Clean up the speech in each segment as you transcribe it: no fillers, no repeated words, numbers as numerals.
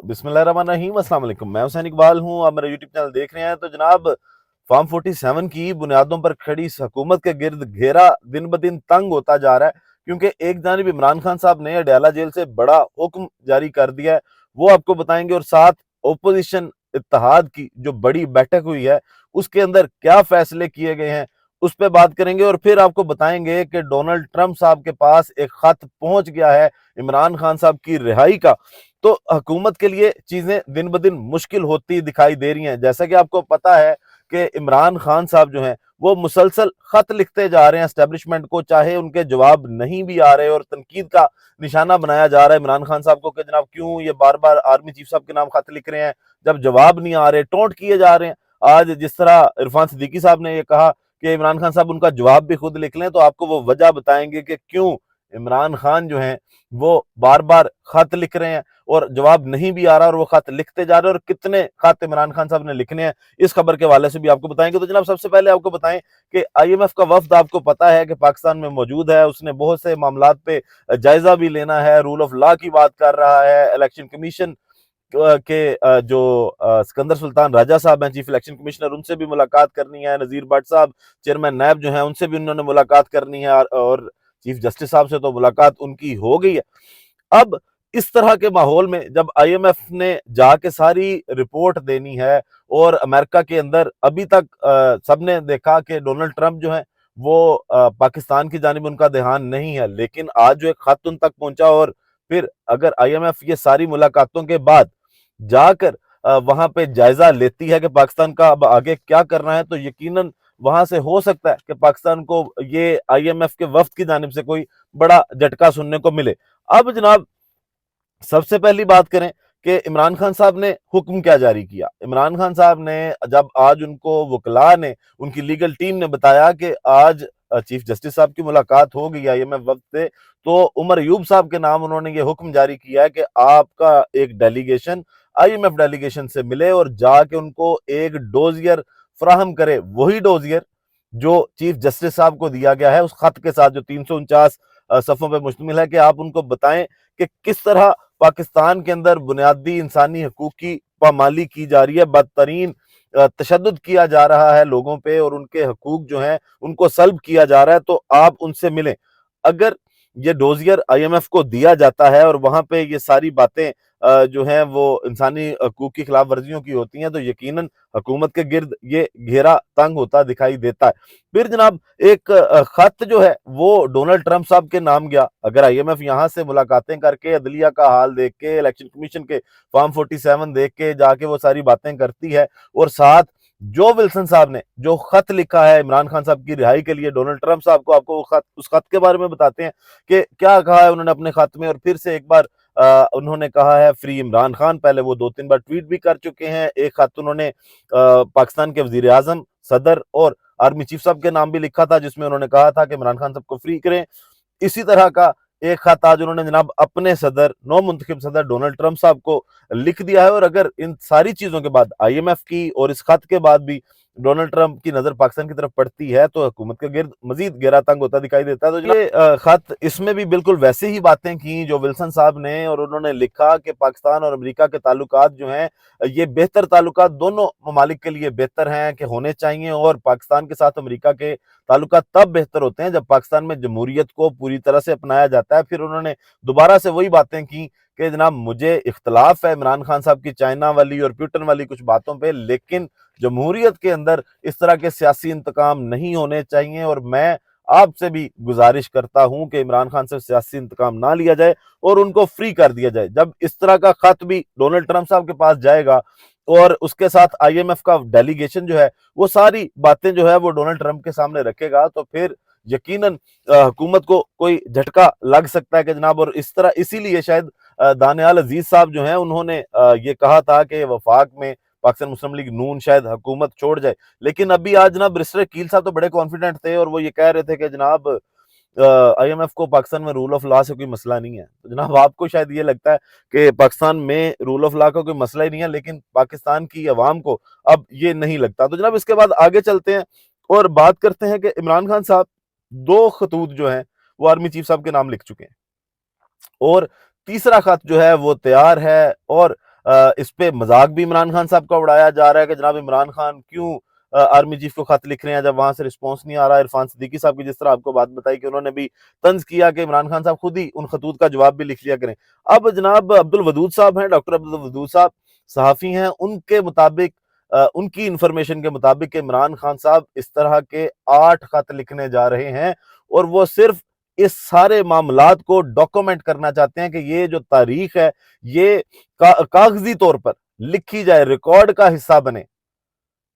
बिस्मिल्लाहिर्रहमानिर्रहीम, अस्सलाम वालेकुम। मैं हुसैन इकबाल हूँ, आप मेरा यूट्यूब चैनल देख रहे हैं। तो जनाब, फार्म 47 की बुनियादों पर खड़ी इस हुकूमत के गिर्द घेरा दिन ब दिन तंग होता जा रहा है, क्योंकि एक जानिब इमरान खान साहब ने अडयाला जेल से बड़ा हुक्म जारी कर दिया है, वो आपको बताएंगे। और साथ ओपोजिशन इत्तेहाद की जो बड़ी बैठक हुई है, उसके अंदर क्या फैसले किए गए हैं, उस पर बात करेंगे। और फिर आपको बताएंगे कि डोनाल्ड ट्रंप साहब के पास एक खत पहुंच गया है इमरान खान साहब की रिहाई का। तो हुकूमत के लिए चीजें दिन ब दिन मुश्किल होती दिखाई दे रही हैं। जैसा कि आपको पता है कि इमरान खान साहब जो हैं वो मुसलसल खत लिखते जा रहे हैं एस्टेब्लिशमेंट को, चाहे उनके जवाब नहीं भी आ रहे, और तनकीद का निशाना बनाया जा रहा है इमरान खान साहब को कि जनाब क्यों ये बार बार आर्मी चीफ साहब के नाम खत लिख रहे हैं जब जवाब नहीं आ रहे, टोंट किए जा रहे हैं। आज जिस तरह इरफान सिद्दीकी साहब ने ये कहा कि इमरान खान साहब उनका जवाब भी खुद लिख लें, तो आपको वो वजह बताएंगे कि क्यों इमरान खान जो हैं वो बार बार खत लिख रहे हैं और जवाब नहीं भी आ रहा, और वो खत लिखते जा रहे हैं, और कितने खत इमरान खान साहब ने लिखने हैं, इस खबर के हवाले से भी आपको बताएंगे। तो जनाब, सबसे पहले आपको बताएं कि आईएमएफ का वफ्द आपको पता है कि पाकिस्तान में मौजूद है। उसने बहुत से मामलात पे जायजा भी लेना है, रूल ऑफ लॉ की बात कर रहा है, इलेक्शन कमीशन के जो सिकंदर सुल्तान राजा साहब हैं चीफ इलेक्शन कमिश्नर, उनसे भी मुलाकात करनी है। नजीर भट्ट साहब चेयरमैन नैब जो हैं, उनसे भी उन्होंने मुलाकात करनी है, और चीफ जस्टिस साहब से तो मुलाकात उनकी हो गई है। अब इस तरह के माहौल में जब आईएमएफ ने जाके सारी रिपोर्ट देनी है, और अमेरिका के अंदर अभी तक सबने देखा कि डोनाल्ड ट्रंप जो है वो पाकिस्तान की जानिब उनका ध्यान नहीं है, लेकिन आज जो एक खत उन तक पहुंचा, और फिर अगर आईएमएफ ये सारी मुलाकातों के बाद जाकर वहां पे जायजा लेती है कि पाकिस्तान का अब आगे क्या करना है, तो यकीनन वहां से हो सकता है कि पाकिस्तान को ये आईएमएफ के वफ्द की जानिब से कोई बड़ा झटका सुनने को मिले। अब जनाब, सबसे पहली बात करें कि इमरान खान साहब ने हुक्म क्या जारी किया। इमरान खान साहब ने जब आज उनको वकला ने, उनकी लीगल टीम ने बताया कि आज चीफ जस्टिस साहब की मुलाकात हो गई आईएमएफ वक्त से, तो उमर अयूब साहब के नाम उन्होंने ये हुक्म जारी किया है कि आपका एक डेलीगेशन आईएमएफ डेलीगेशन से मिले और जाके उनको एक डोजियर फराहम करे, वही डोजियर जो चीफ जस्टिस साहब को दिया गया है उस खत के साथ, जो 349 सफ़ों पे मुश्तमिल है, कि आप उनको बताएं कि किस तरह पाकिस्तान के अंदर बुनियादी इंसानी हकूक की पामाली की जा रही है, बदतरीन तशद्दुद किया जा रहा है लोगों पे, और उनके हकूक जो हैं उनको सल्ब किया जा रहा है। तो आप उनसे मिलें। अगर ये डोजियर आईएमएफ को दिया जाता है और वहां पे ये सारी बातें जो हैं वो इंसानी हकूक की खिलाफ वर्जियों की होती हैं, तो यकीनन हुकूमत के गिर्द ये घेरा तंग होता दिखाई देता है। फिर जनाब, एक खत जो है वो डोनाल्ड ट्रंप साहब के नाम गया। अगर आईएमएफ यहाँ से मुलाकातें करके, अदलिया का हाल देख के, इलेक्शन कमीशन के फॉर्म 47 देख के जाके वो सारी बातें करती है, और साथ जो विल्सन साहब ने जो खत लिखा है इमरान खान साहब की रिहाई के लिए डोनाल्ड ट्रंप साहब को, आपको उस खत के बारे में बताते हैं कि क्या कहा है उन्होंने अपने खत में। और फिर से एक बार उन्होंने कहा है फ्री इमरान खान। पहले वो 2-3 बार ट्वीट भी कर चुके हैं। एक खत उन्होंने पाकिस्तान के वजीर आजम, सदर और आर्मी चीफ साहब के नाम भी लिखा था, जिसमें उन्होंने कहा था कि इमरान खान साहब को फ्री करें। इसी तरह का एक खत आज उन्होंने जनाब अपने सदर, नौ मुंतखब सदर डोनाल्ड ट्रंप साहब को लिख दिया है। और अगर इन सारी चीजों के बाद, आईएमएफ की और इस खत के बाद भी डोनाल्ड ट्रंप की नजर पाकिस्तान की तरफ पड़ती है, तो हुकूमत के गिर्द मजीद गहरा तंग होता दिखाई देता है। तो ये खत, इसमें भी बिल्कुल वैसे ही बातें की जो विल्सन साहब ने, और उन्होंने लिखा कि पाकिस्तान और अमेरिका के ताल्लुकात जो हैं ये बेहतर ताल्लुकात दोनों ममालिक के लिए बेहतर हैं कि होने चाहिए, और पाकिस्तान के साथ अमेरिका के ताल्लुकात तब बेहतर होते हैं जब पाकिस्तान में जमहूरियत को पूरी तरह से अपनाया जाता है। फिर उन्होंने दोबारा से वही बातें की कि जनाब मुझे इख्तलाफ है इमरान खान साहब की चाइना वाली और प्यूटन वाली कुछ बातों पे, लेकिन जमहूरियत के अंदर इस तरह के सियासी इंतकाम नहीं होने चाहिए, और मैं आपसे भी गुजारिश करता हूं कि इमरान खान से सियासी इंतकाम ना लिया जाए और उनको फ्री कर दिया जाए। जब इस तरह का खत भी डोनाल्ड ट्रंप साहब के पास जाएगा, और उसके साथ आईएमएफ का डेलीगेशन जो है वो सारी बातें जो है वो डोनाल्ड ट्रंप के सामने रखेगा, तो फिर यकीनन हुकूमत को कोई झटका लग सकता है कि जनाब। और इस तरह, इसीलिए शायद दानियाल अजीज साहब जो हैं उन्होंने ये कहा था कि वफाक में पाकिस्तान मुस्लिम लीग नून शायद हुकूमत छोड़ जाए। लेकिन अभी आज जनाब बैरिस्टर कील साहब तो बड़े कॉन्फिडेंट थे, और वो ये कह रहे थे कि जनाब आईएमएफ को पाकिस्तान में रूल ऑफ लॉ से कोई मसला नहीं है। तो जनाब, आपको शायद ये लगता है कि पाकिस्तान में रूल ऑफ लॉ का कोई मसला ही नहीं है, लेकिन पाकिस्तान की अवाम को अब ये नहीं लगता। तो जनाब, इसके बाद आगे चलते हैं और बात करते हैं कि इमरान खान साहब 2 खतूत जो हैं वो आर्मी चीफ साहब के नाम लिख चुके हैं, और तीसरा खत जो है वो तैयार है। और اس پہ مذاق بھی عمران خان صاحب کا اڑایا جا رہا ہے کہ جناب عمران خان کیوں آرمی چیف کو خط لکھ رہے ہیں جب وہاں سے رسپانس نہیں آ رہا ہے۔ عرفان صدیقی صاحب کی جس طرح آپ کو بات بتائی کہ انہوں نے بھی طنز کیا کہ عمران خان صاحب خود ہی ان خطوط کا جواب بھی لکھ لیا کریں۔ اب جناب عبد الودود صاحب ہیں، ڈاکٹر عبد الودود صاحب صحافی ہیں، ان کے مطابق ان کی انفارمیشن کے مطابق کہ عمران خان صاحب اس طرح کے 8 خط لکھنے جا رہے ہیں اور وہ صرف اس سارے معاملات کو ڈاکومنٹ کرنا چاہتے ہیں کہ یہ جو تاریخ ہے یہ کاغذی طور پر لکھی جائے، ریکارڈ کا حصہ بنے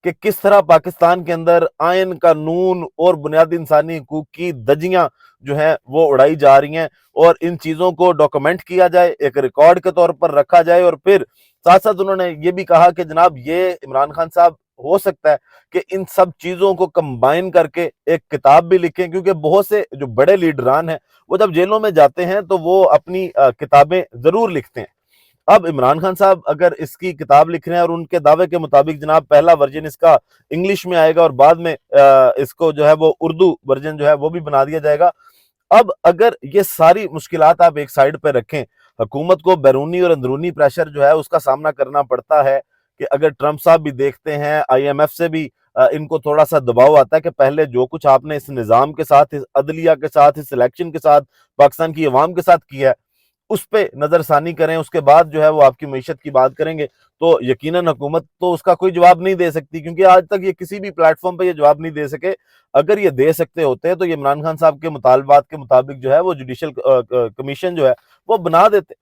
کہ کس طرح پاکستان کے اندر آئین، قانون اور بنیادی انسانی حقوق کی دجیاں جو ہیں وہ اڑائی جا رہی ہیں، اور ان چیزوں کو ڈاکومنٹ کیا جائے، ایک ریکارڈ کے طور پر رکھا جائے۔ اور پھر ساتھ ساتھ انہوں نے یہ بھی کہا کہ جناب یہ عمران خان صاحب ہو سکتا ہے کہ ان سب چیزوں کو کمبائن کر کے ایک کتاب بھی لکھیں، کیونکہ بہت سے جو بڑے لیڈران ہیں وہ جب جیلوں میں جاتے ہیں تو وہ اپنی کتابیں ضرور لکھتے ہیں۔ اب عمران خان صاحب اگر اس کی کتاب لکھ رہے ہیں اور ان کے دعوے کے مطابق جناب پہلا ورژن اس کا انگلش میں آئے گا اور بعد میں اس کو جو ہے وہ اردو ورژن جو ہے وہ بھی بنا دیا جائے گا۔ اب اگر یہ ساری مشکلات آپ ایک سائیڈ پہ رکھیں، حکومت کو بیرونی اور اندرونی پریشر جو ہے اس کا سامنا کرنا پڑتا ہے کہ اگر ٹرمپ صاحب بھی دیکھتے ہیں، آئی ایم ایف سے بھی ان کو تھوڑا سا دباؤ آتا ہے کہ پہلے جو کچھ آپ نے اس نظام کے ساتھ، اس عدلیہ کے ساتھ، اس الیکشن کے ساتھ، پاکستان کی عوام کے ساتھ کیا ہے اس پہ نظر ثانی کریں، اس کے بعد جو ہے وہ آپ کی معیشت کی بات کریں گے تو یقیناً حکومت تو اس کا کوئی جواب نہیں دے سکتی، کیونکہ آج تک یہ کسی بھی پلیٹ فارم پہ یہ جواب نہیں دے سکے۔ اگر یہ دے سکتے ہوتے تو یہ عمران خان صاحب کے مطالبات کے مطابق جو ہے وہ جوڈیشل کمیشن جو ہے وہ بنا دیتے،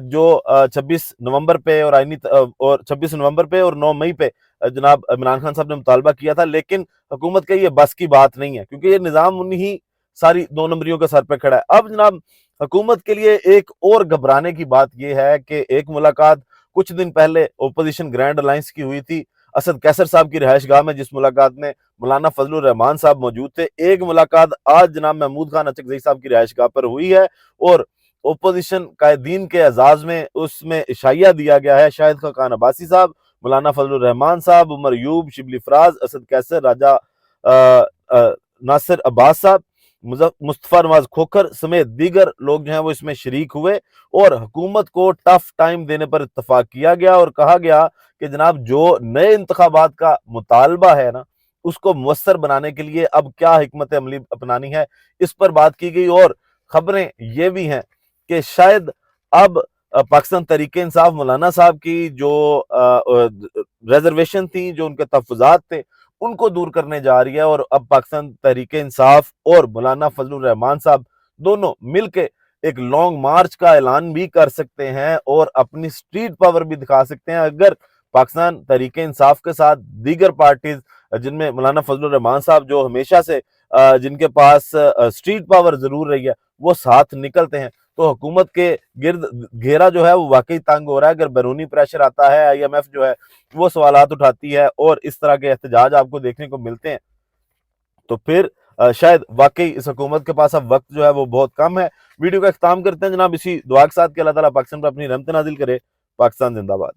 جو 26 نومبر پہ اور 26 نومبر پہ اور 9 مئی پہ جناب عمران خان صاحب نے مطالبہ کیا تھا۔ لیکن حکومت کے یہ بس کی بات نہیں ہے، کیونکہ یہ نظام انہی ساری 2 نمبریوں کے سر پہ کھڑا ہے۔ اب جناب حکومت کے لیے ایک اور گھبرانے کی بات یہ ہے کہ ایک ملاقات کچھ دن پہلے اپوزیشن گرینڈ الائنس کی ہوئی تھی اسد کیسر صاحب کی رہائش گاہ میں، جس ملاقات میں مولانا فضل الرحمان صاحب موجود تھے۔ ایک ملاقات آج جناب محمود خان اچکزئی صاحب کی رہائش گاہ پر ہوئی ہے اور اپوزیشن قائدین کے اعزاز میں اس میں عشائیہ دیا گیا ہے۔ شاہد خاقان عباسی صاحب، مولانا فضل الرحمان صاحب، عمر ایوب، شبلی فراز، اسد کیسر، راجہ ناصر عباس صاحب، مصطفیٰ نواز کھوکھر سمیت دیگر لوگ جو ہیں وہ اس میں شریک ہوئے اور حکومت کو ٹف ٹائم دینے پر اتفاق کیا گیا اور کہا گیا کہ جناب جو نئے انتخابات کا مطالبہ ہے نا اس کو مؤثر بنانے کے لیے اب کیا حکمت عملی اپنانی ہے اس پر بات کی گئی۔ اور خبریں یہ بھی ہیں کہ شاید اب پاکستان تحریک انصاف مولانا صاحب کی جو ریزرویشن تھی، جو ان کے تحفظات تھے، ان کو دور کرنے جا رہی ہے اور اب پاکستان تحریک انصاف اور مولانا فضل الرحمان صاحب دونوں مل کے ایک لانگ مارچ کا اعلان بھی کر سکتے ہیں اور اپنی سٹریٹ پاور بھی دکھا سکتے ہیں۔ اگر پاکستان تحریک انصاف کے ساتھ دیگر پارٹیز جن میں مولانا فضل الرحمان صاحب جو ہمیشہ سے جن کے پاس سٹریٹ پاور ضرور رہی ہے وہ ساتھ نکلتے ہیں تو حکومت کے گرد گھیرا جو ہے وہ واقعی تنگ ہو رہا ہے۔ اگر بیرونی پریشر آتا ہے، آئی ایم ایف جو ہے وہ سوالات اٹھاتی ہے اور اس طرح کے احتجاج آپ کو دیکھنے کو ملتے ہیں تو پھر شاید واقعی اس حکومت کے پاس اب وقت جو ہے وہ بہت کم ہے۔ ویڈیو کا اختتام کرتے ہیں جناب اسی دعا کے ساتھ کہ اللہ تعالیٰ پاکستان پر اپنی رحمت نازل کرے۔ پاکستان زندہ باد۔